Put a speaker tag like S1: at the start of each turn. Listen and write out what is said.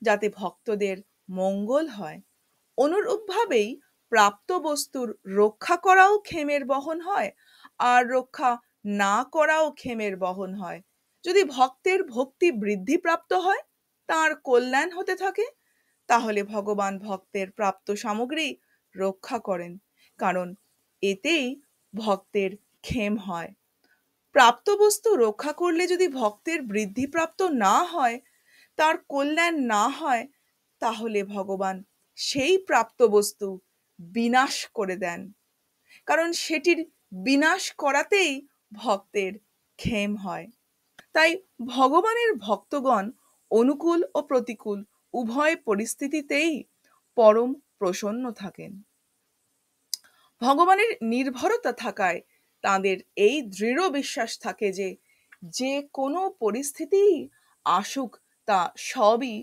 S1: যাতে ভক্তদের মঙ্গল হয়। অনুরূপভাবেই প্রাপ্ত বস্তুর রক্ষা করাও ক্ষেমের বহন হয়, আর রক্ষা না করাও ক্ষেমের বহন হয়। যদি ভক্তের ভক্তি বৃদ্ধিপ্রাপ্ত হয়, তার কল্যাণ হতে থাকে, তাহলে ভগবান ভক্তের প্রাপ্ত সামগ্রী রক্ষা করেন, কারণ এতেই ভক্তের ক্ষেম হয়। প্রাপ্ত বস্তু রক্ষা করলে যদি ভক্তের বৃদ্ধিপ্রাপ্ত না হয়, তার কল্যাণ না হয়, তাহলে ভগবান সেই প্রাপ্ত বস্তু বিনাশ করে দেন, কারণ সেটির বিনাশ করাতেই ভক্তের ক্ষেম হয়। তাই ভগবানের ভক্তগণ অনুকূল ও প্রতিকূল উভয় পরিস্থিতিতেই পরম প্রসন্ন থাকেন। ভগবানের নির্ভরতা থাকায় তাদের এই দৃঢ় বিশ্বাস থাকে যে যে কোনো পরিস্থিতিই আসুক, তা সবই